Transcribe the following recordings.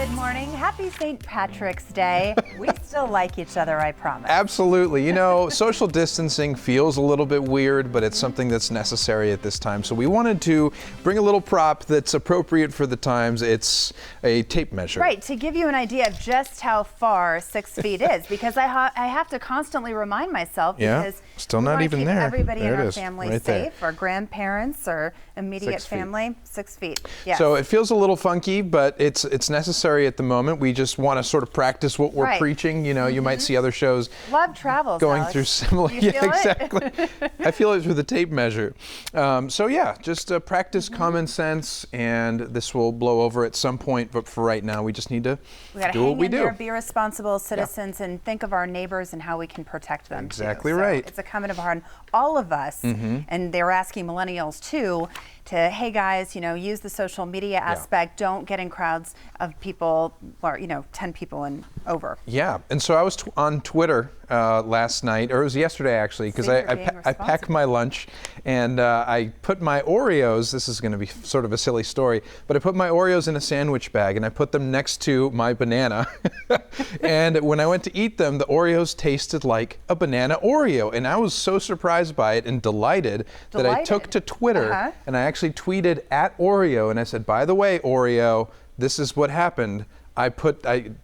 Good morning. Happy St. Patrick's Day. We still like each other, I promise. Absolutely. You know, social distancing feels a little bit weird, but it's something that's necessary at this time. So we wanted to bring a little prop that's appropriate for the times. It's a tape measure. Right, to give you an idea of just how far 6 feet is, because I have to constantly remind myself because still we not wanna even keep there. everybody There in it our is, family right there. safe, our grandparents or immediate 6 feet. family, 6 feet. Yes. So it feels a little funky, but it's necessary at the moment. We just want to sort of practice what we're preaching. You know, you might see other shows Love travels, going Alex. through similar. You feel it? Exactly. I feel it through the tape measure. So yeah, just practice common sense, and this will blow over at some point. But for right now, we just need to do what we do. There, be responsible citizens, and think of our neighbors and how we can protect them. Exactly too. right. So it's a comment on all of us, and they're asking millennials too to, hey guys, you know, use the social media aspect. Don't get in crowds of people, or 10 people and over. Yeah, and so I was on Twitter last night, or it was yesterday actually, because I packed my lunch and I put my Oreos, this is going to be sort of a silly story, but I put my Oreos in a sandwich bag and I put them next to my banana. And when I went to eat them, the Oreos tasted like a banana Oreo. And I was so surprised by it and delighted that I took to Twitter and I actually tweeted at Oreo and I said, by the way, Oreo, this is what happened. I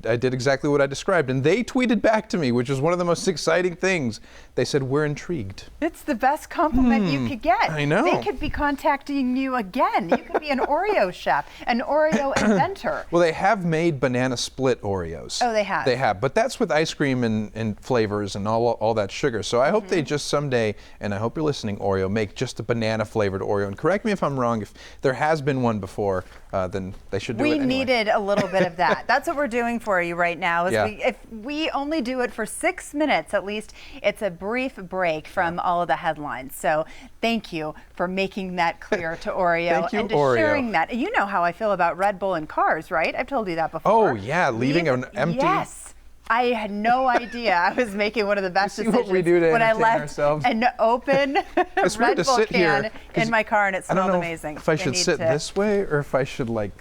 did exactly what I described, and they tweeted back to me, which was one of the most exciting things. They said, we're intrigued. It's the best compliment you could get. I know. They could be contacting you again. You could be an Oreo chef, an Oreo inventor. Well, they have made banana split Oreos. Oh, they have? They have, but that's with ice cream and flavors and all that sugar. So I hope they just someday, and I hope you're listening, Oreo, make just a banana flavored Oreo. And correct me if I'm wrong, if there has been one before, then they should do it anyway. We needed a little bit of that. That's what we're doing for you right now. Is Yeah. if we only do it for 6 minutes, at least it's a brief break from all of the headlines. So thank you for making that clear to Oreo Thank you, and to Oreo. sharing that. You know how I feel about Red Bull and cars, right? I've told you that before. Oh yeah, leaving an empty. Yes. I had no idea I was making one of the best see decisions what we do to when I entertain left ourselves. an open It's weird Red to Bull sit can here, in my car, and it I don't smelled know amazing. if I should sit this way or if I should I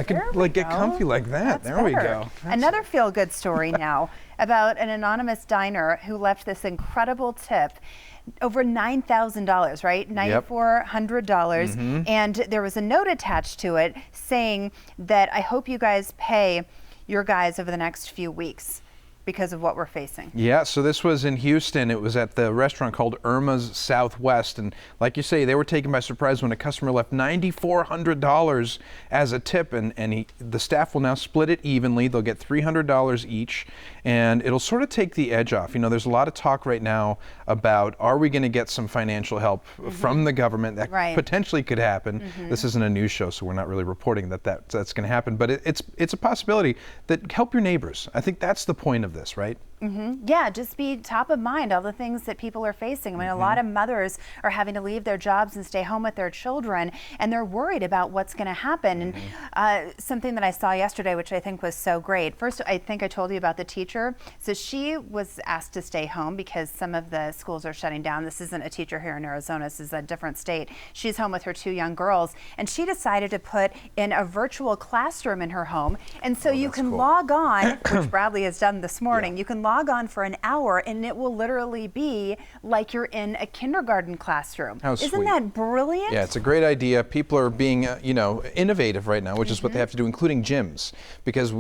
could There we like get go. comfy like that. That's There we better. go. Another feel-good story now about an anonymous diner who left this incredible tip. Over $9,000, right? $9,400. And there was a note attached to it saying that I hope you guys pay your guys over the next few weeks because of what we're facing. Yeah, so this was in Houston. It was at the restaurant called Irma's Southwest. And like you say, they were taken by surprise when a customer left $9,400 as a tip. And the staff will now split it evenly. They'll get $300 each. And it'll sort of take the edge off. You know, there's a lot of talk right now about, are we going to get some financial help from the government? That potentially could happen. This isn't a news show, so we're not really reporting that's going to happen. But it's a possibility that help your neighbors. I think that's the point of this, right? Yeah, just be top of mind, all the things that people are facing. I mean, a lot of mothers are having to leave their jobs and stay home with their children, and they're worried about what's going to happen. And something that I saw yesterday, which I think was so great. First, I think I told you about the teacher. So she was asked to stay home because some of the schools are shutting down. This isn't a teacher here in Arizona. This is a different state. She's home with her 2 young girls, and she decided to put in a virtual classroom in her home. And so you can log on, which Bradley has done this morning. You can log on for an hour, and it will literally be like you're in a kindergarten classroom. How sweet. Isn't that brilliant? Yeah, it's a great idea. People are being, innovative right now, which is what they have to do, including gyms. Because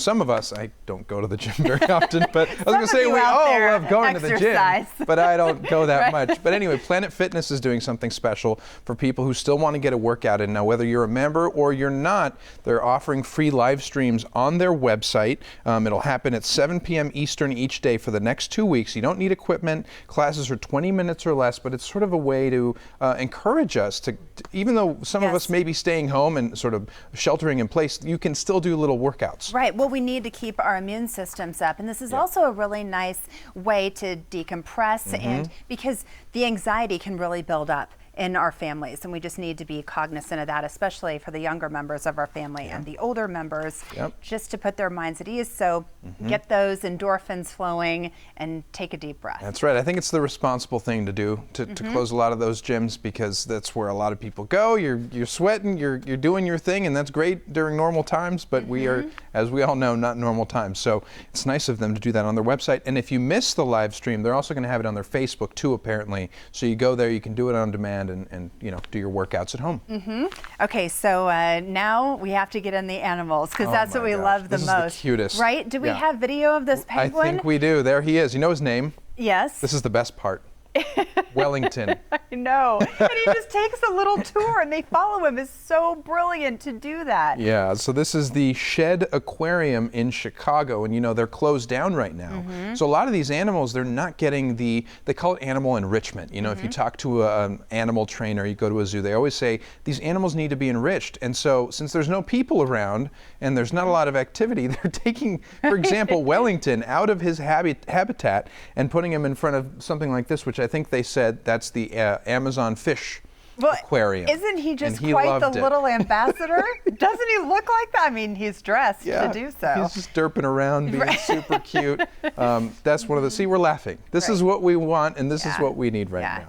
some of us, I don't go to the gym very often, but I was going to say we all love going to the gym, but I don't go that much. But anyway, Planet Fitness is doing something special for people who still want to get a workout in. Now, whether you're a member or you're not, they're offering free live streams on their website. It'll happen at 7 p.m. Eastern each day for the next 2 weeks. You don't need equipment. Classes are 20 minutes or less, but it's sort of a way to encourage us to, even though some of us may be staying home and sort of sheltering in place, you can still do little workouts. Right. Well, we need to keep our immune systems up. And this is also a really nice way to decompress, and because the anxiety can really build up. in our families, and we just need to be cognizant of that, especially for the younger members of our family and the older members, just to put their minds at ease. So get those endorphins flowing and take a deep breath. That's right. I think it's the responsible thing to do, to close a lot of those gyms, because that's where a lot of people go. You're sweating, you're doing your thing, and that's great during normal times, but we are, as we all know, not normal times. So it's nice of them to do that on their website. And if you miss the live stream, they're also going to have it on their Facebook too, apparently. So you go there, you can do it on demand and do your workouts at home. Okay, so now we have to get in the animals, because that's what we love the most. This is the cutest. Right? Do we have video of this penguin? I think we do. There he is. You know his name? Yes. This is the best part. Wellington. I know. And he just takes a little tour and they follow him. It's so brilliant to do that. Yeah, so this is the Shed Aquarium in Chicago, and they're closed down right now. So a lot of these animals, they're not getting they call it animal enrichment. If you talk to an animal trainer, you go to a zoo, they always say these animals need to be enriched. And so since there's no people around and there's not a lot of activity, they're taking, for example, Wellington out of his habitat and putting him in front of something like this, which I think they said that's the Amazon fish aquarium. Isn't he just quite the little ambassador? Doesn't he look like that? I mean, he's dressed to do so. He's just derping around, being super cute. That's one of the, we're laughing. This is what we want, and this is what we need right now.